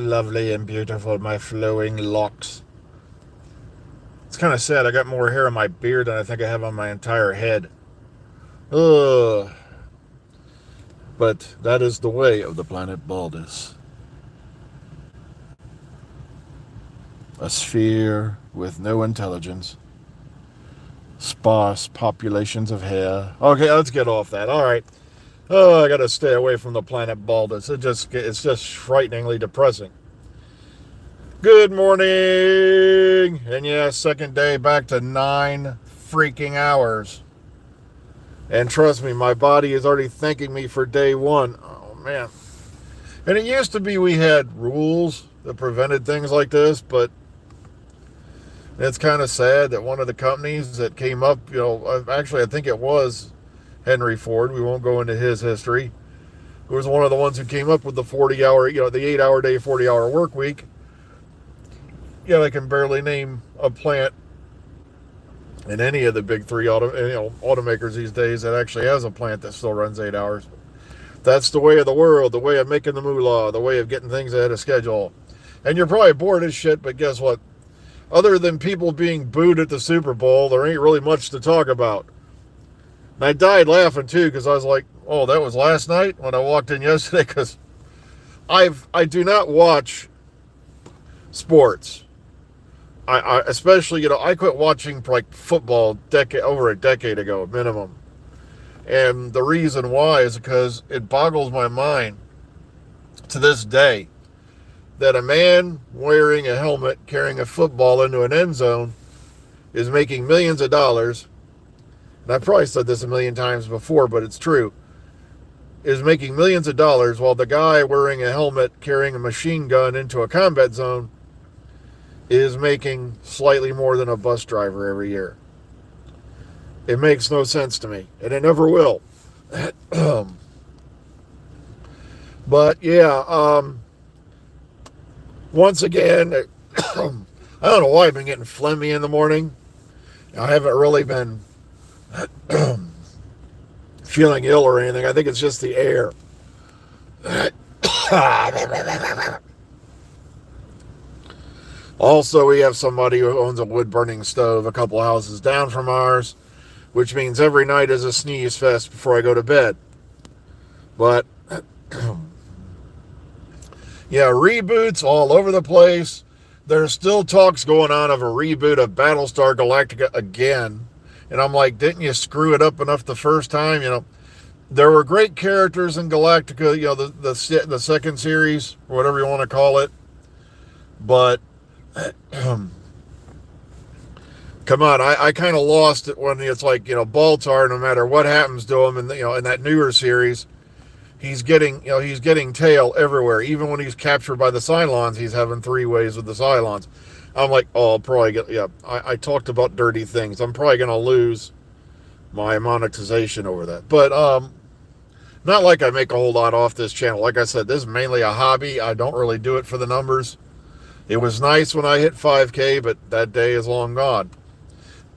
lovely and beautiful, my flowing locks. It's kind of sad. I got more hair on my beard than I think I have on my entire head. Ugh. But that is the way of the planet Baldus. A sphere with no intelligence. Sparse populations of hair. Okay, let's get off that. All right. Oh, I got to stay away from the planet Baldus. It's just frighteningly depressing. Good morning. And yeah, second day back to 9 freaking hours. And trust me, my body is already thanking me for day one. Oh, man. And it used to be we had rules that prevented things like this, but it's kind of sad that one of the companies that came up, actually I think it was Henry Ford, we won't go into his history, who was one of the ones who came up with the 40-hour, the 8-hour day, 40-hour work week. Yeah, I can barely name a plant in any of the big three automakers these days that actually has a plant that still runs 8 hours. That's the way of the world, the way of making the moolah, the way of getting things ahead of schedule. And you're probably bored as shit, but guess what? Other than people being booed at the Super Bowl, there ain't really much to talk about. And I died laughing too, because I was like, oh, that was last night when I walked in yesterday, because I do not watch sports. I especially, I quit watching like football over a decade ago minimum. And the reason why is because it boggles my mind to this day that a man wearing a helmet carrying a football into an end zone is making millions of dollars. And I've probably said this a million times before, but it's true. Is making millions of dollars while the guy wearing a helmet carrying a machine gun into a combat zone is making slightly more than a bus driver every year. It makes no sense to me, and it never will. But yeah, once again, I don't know why I've been getting phlegmy in the morning. I haven't really been feeling ill or anything. I think it's just the air. Also, we have somebody who owns a wood-burning stove a couple houses down from ours, which means every night is a sneeze fest before I go to bed. But, yeah, reboots all over the place. There's still talks going on of a reboot of Battlestar Galactica again. And I'm like, didn't you screw it up enough the first time? There were great characters in Galactica, the second series, or whatever you want to call it. But come on, I kind of lost it when it's like, Baltar, no matter what happens to him in that newer series, he's getting tail everywhere. Even when he's captured by the Cylons, he's having 3 ways with the Cylons. I'm like, oh, I'll probably get, I talked about dirty things. I'm probably going to lose my monetization over that. But, not like I make a whole lot off this channel. Like I said, this is mainly a hobby. I don't really do it for the numbers. It was nice when I hit 5K, but that day is long gone.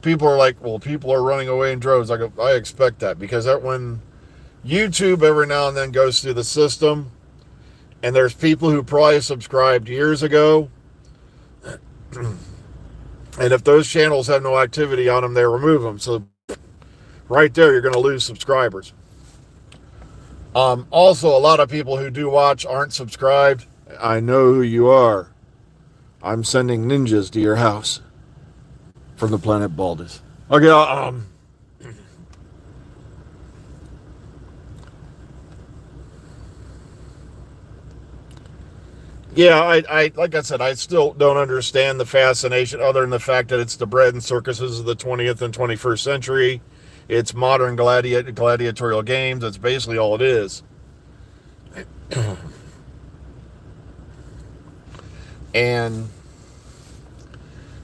People are like, well, people are running away in droves. I expect that, because when YouTube every now and then goes through the system, and there's people who probably subscribed years ago, and if those channels have no activity on them, they remove them. So right there, you're going to lose subscribers. Also, a lot of people who do watch aren't subscribed. I know who you are. I'm sending ninjas to your house from the planet Baldus. Okay, yeah, I like I said, I still don't understand the fascination other than the fact that it's the bread and circuses of the 20th and 21st century. It's modern gladiatorial games. That's basically all it is. And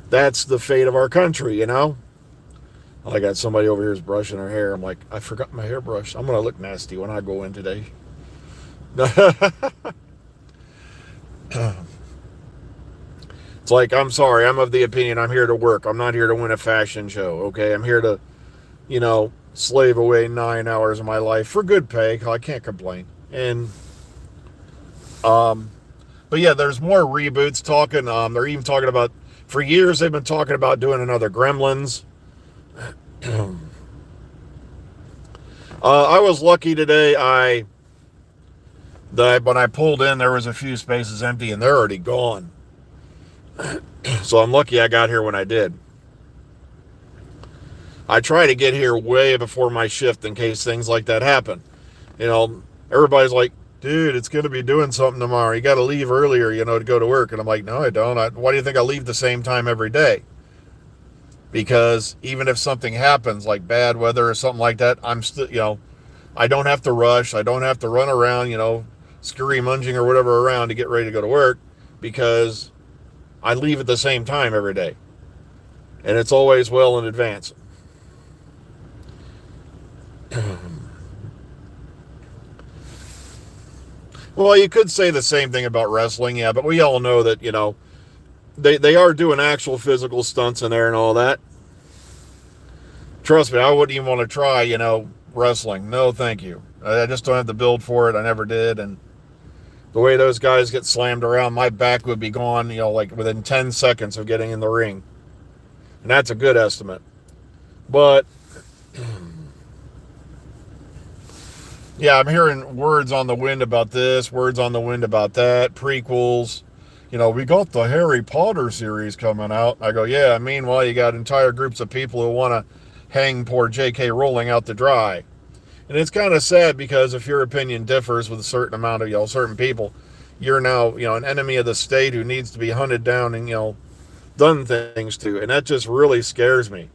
that's the fate of our country, I got somebody over here who's brushing her hair. I'm like, I forgot my hairbrush. I'm going to look nasty when I go in today. It's like, I'm sorry, I'm of the opinion I'm here to work. I'm not here to win a fashion show, okay? I'm here to, slave away 9 hours of my life for good pay. I can't complain. And But yeah, there's more reboots talking. They're even talking about, for years they've been talking about doing another Gremlins. I was lucky today. When I pulled in, there was a few spaces empty, and they're already gone. So I'm lucky I got here when I did. I try to get here way before my shift in case things like that happen. You know, everybody's like, dude, it's going to be doing something tomorrow. You got to leave earlier, to go to work. And I'm like, no, I don't. Why do you think I leave the same time every day? Because even if something happens, like bad weather or something like that, I'm still, I don't have to rush. I don't have to run around, scurry munging or whatever around to get ready to go to work, because I leave at the same time every day. And it's always well in advance. Well, you could say the same thing about wrestling, yeah, but we all know that, they are doing actual physical stunts in there and all that. Trust me, I wouldn't even want to try, wrestling. No, thank you. I just don't have the build for it. I never did. And the way those guys get slammed around, my back would be gone, like within 10 seconds of getting in the ring. And that's a good estimate. But yeah, I'm hearing words on the wind about this, words on the wind about that, prequels. We got the Harry Potter series coming out. I go, yeah, meanwhile, you got entire groups of people who want to hang poor J.K. Rowling out to dry. And it's kind of sad, because if your opinion differs with a certain amount of, certain people, you're now, an enemy of the state who needs to be hunted down and, done things to. And that just really scares me.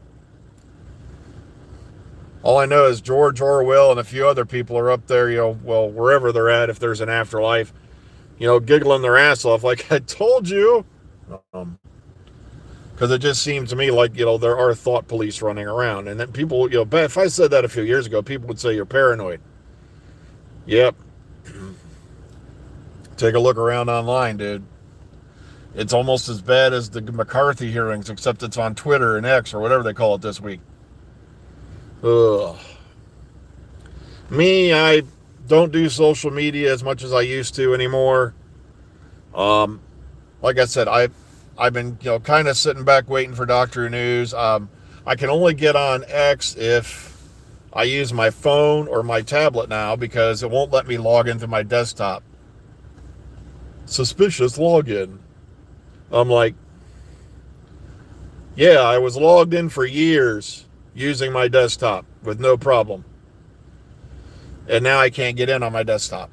All I know is George Orwell and a few other people are up there, wherever they're at, if there's an afterlife, giggling their ass off like, I told you. Because it just seems to me like, there are thought police running around. And then people, if I said that a few years ago, people would say you're paranoid. Yep. Take a look around online, dude. It's almost as bad as the McCarthy hearings, except it's on Twitter and X or whatever they call it this week. Ugh. Me, I don't do social media as much as I used to anymore. Like I said, I've been, kind of sitting back waiting for Doctor Who news. I can only get on X if I use my phone or my tablet now, because it won't let me log into my desktop. Suspicious login. I'm like, yeah, I was logged in for years using my desktop with no problem. And now I can't get in on my desktop.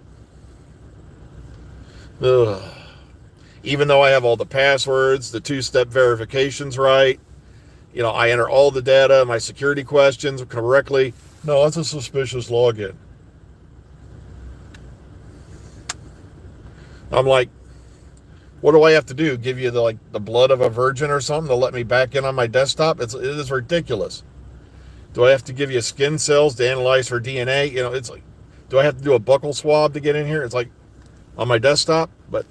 Ugh. Even though I have all the passwords, the two-step verification's right, I enter all the data, my security questions correctly. No, that's a suspicious login. I'm like, what do I have to do? Give you the blood of a virgin or something to let me back in on my desktop? It is ridiculous. Do I have to give you skin cells to analyze for DNA? It's like, do I have to do a buccal swab to get in here? It's like on my desktop, but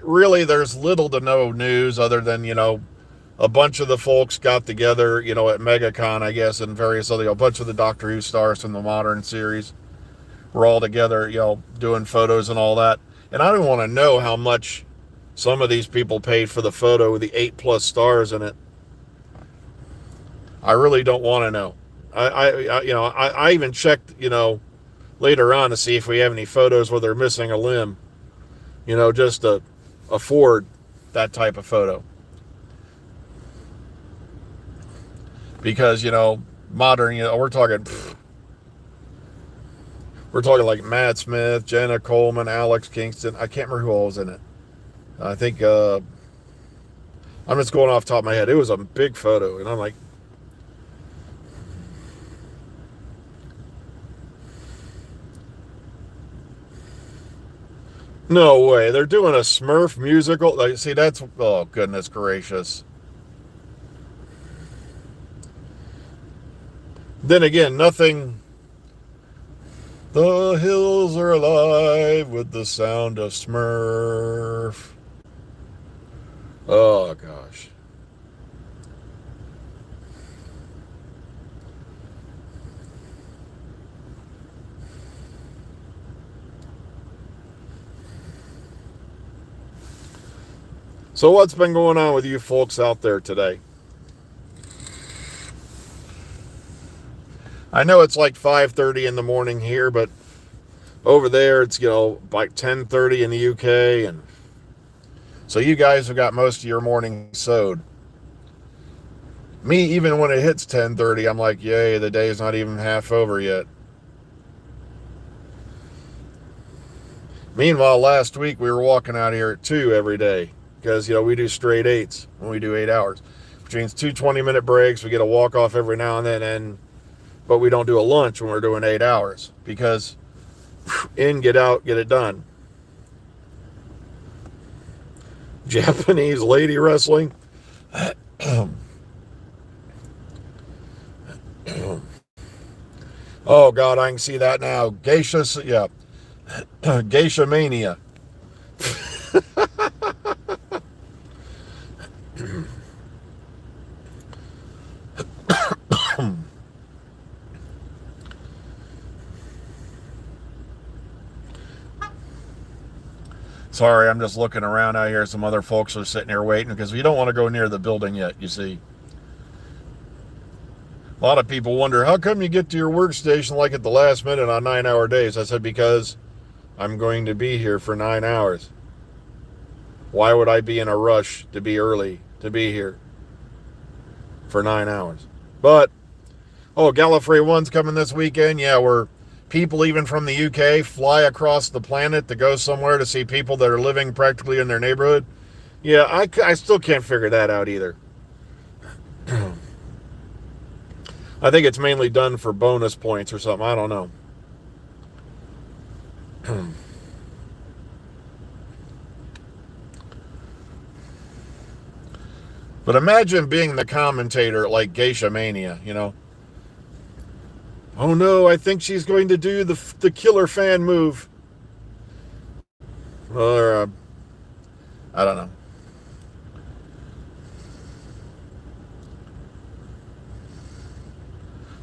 really there's little to no news other than, a bunch of the folks got together, at MegaCon, I guess, and various other, a bunch of the Doctor Who stars from the modern series were all together, doing photos and all that. And I don't want to know how much some of these people paid for the photo with the 8+ stars in it. I really don't want to know. I even checked, later on to see if we have any photos where they're missing a limb, just to afford that type of photo. Because, modern, we're talking like Matt Smith, Jenna Coleman, Alex Kingston. I can't remember who all was in it. I think, I'm just going off the top of my head. It was a big photo, and I'm like, no way. They're doing a Smurf musical. See, that's, oh, goodness gracious. Then again, nothing. The hills are alive with the sound of Smurf. Oh, gosh. So what's been going on with you folks out there today? I know it's like 5:30 in the morning here, but over there it's, like 10:30 in the UK, and so you guys have got most of your morning sewed. Me, even when it hits 10:30, I'm like, yay, the day's not even half over yet. Meanwhile, last week we were walking out here at 2 every day because, we do straight 8s when we do 8 hours, which means 2 20-minute breaks. We get a walk off every now and then, but we don't do a lunch when we're doing 8 hours because in, get out, get it done. Japanese lady wrestling. Oh God, I can see that now. Geisha, yeah, Geisha mania. Sorry, I'm just looking around out here. Some other folks are sitting here waiting because we don't want to go near the building yet, you see. A lot of people wonder, how come you get to your workstation like at the last minute on 9-hour days? I said, because I'm going to be here for 9 hours. Why would I be in a rush to be early to be here for 9 hours? But, Gallifrey 1's coming this weekend. Yeah, we're people even from the UK fly across the planet to go somewhere to see people that are living practically in their neighborhood. Yeah, I still can't figure that out either. I think it's mainly done for bonus points or something. I don't know. But imagine being the commentator like Geisha Mania, Oh no, I think she's going to do the killer fan move. Or, I don't know.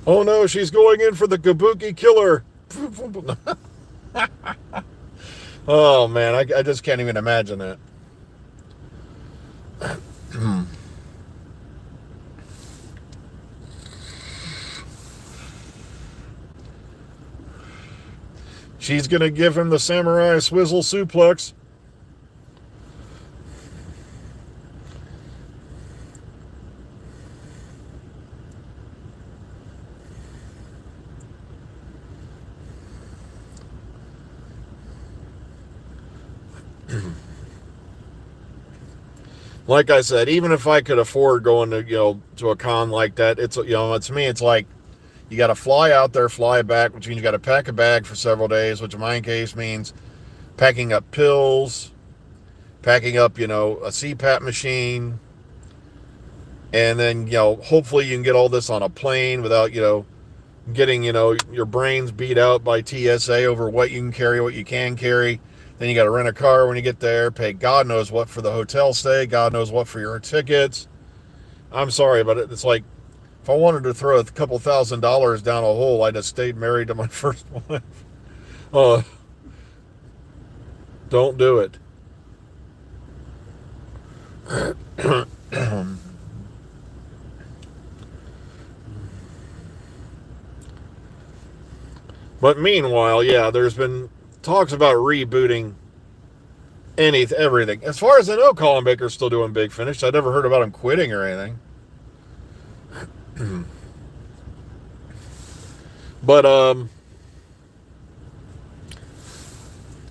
Oh no, she's going in for the Kabuki killer. Oh man, I just can't even imagine that. She's going to give him the samurai swizzle suplex. Like I said, even if I could afford going to, to a con like that, it's, to me, it's like, you got to fly out there, fly back, which means you got to pack a bag for several days, which in my case means packing up pills, packing up, a CPAP machine, and then, hopefully you can get all this on a plane without, getting, your brains beat out by TSA over what you can carry, what you can carry. Then you got to rent a car when you get there, pay God knows what for the hotel stay, God knows what for your tickets. I'm sorry, but it's like, if I wanted to throw a couple $1,000s down a hole, I'd have stayed married to my first wife. Don't do it. But meanwhile, yeah, there's been talks about rebooting everything. As far as I know, Colin Baker's still doing Big Finish. I never heard about him quitting or anything. But,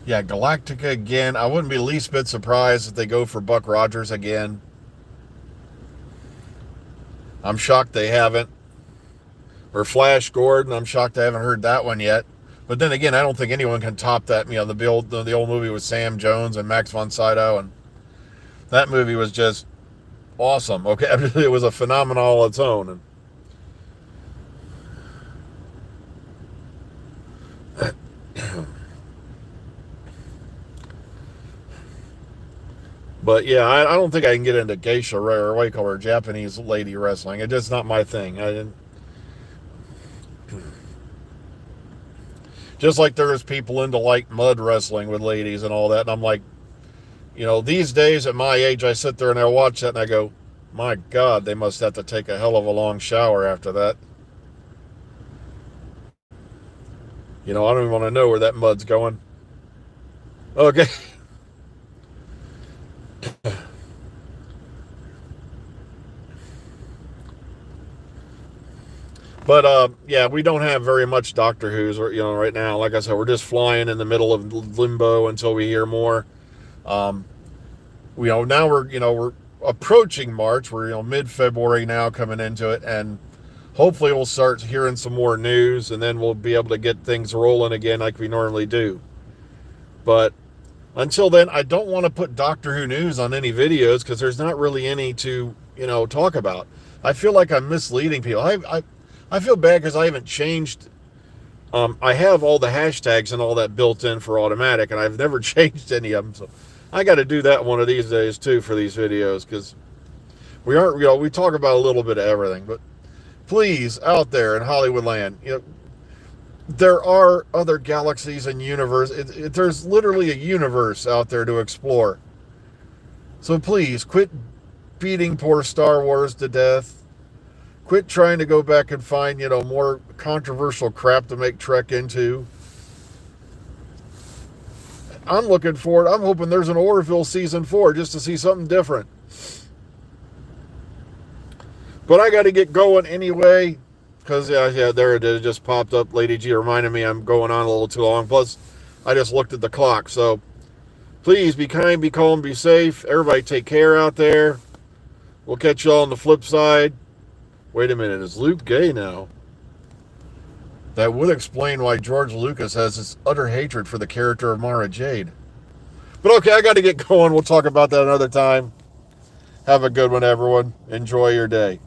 yeah, Galactica again. I wouldn't be the least bit surprised if they go for Buck Rogers again. I'm shocked they haven't. Or Flash Gordon. I'm shocked I haven't heard that one yet. But then again, I don't think anyone can top that. The old movie with Sam Jones and Max von Sydow, and that movie was just awesome. Okay, it was a phenomenon all its own. But yeah, I don't think I can get into geisha or what do you call her, Japanese lady wrestling. It's just not my thing. Just like there's people into like mud wrestling with ladies and all that, and I'm like, You know, these days at my age, I sit there and I watch that and I go, my God, they must have to take a hell of a long shower after that. You know, I don't even want to know where that mud's going. Okay. But yeah, we don't have very much Doctor Who's, right now. Like I said, we're just flying in the middle of limbo until we hear more. Um, now we're approaching March. We're mid-February now, coming into it, and hopefully we'll start hearing some more news, and then we'll be able to get things rolling again like we normally do. But until then, I don't want to put Doctor Who news on any videos because there's not really any to talk about. I feel like I'm misleading people. I feel bad because I haven't changed. I have all the hashtags and all that built in for automatic, and I've never changed any of them. So I got to do that one of these days too for these videos, because we talk about a little bit of everything. But please, out there in Hollywood land, there are other galaxies and universe. There's literally a universe out there to explore. So please quit beating poor Star Wars to death. Quit trying to go back and find, more controversial crap to make Trek into. I'm looking forward. I'm hoping there's an Orville season 4 just to see something different. But I got to get going anyway, because yeah, there it is. It just popped up. Lady G reminded me I'm going on a little too long. Plus, I just looked at the clock. So please be kind, be calm, be safe. Everybody take care out there. We'll catch y'all on the flip side. Wait a minute, is Luke gay now? That would explain why George Lucas has this utter hatred for the character of Mara Jade. But okay, I got to get going. We'll talk about that another time. Have a good one, everyone. Enjoy your day.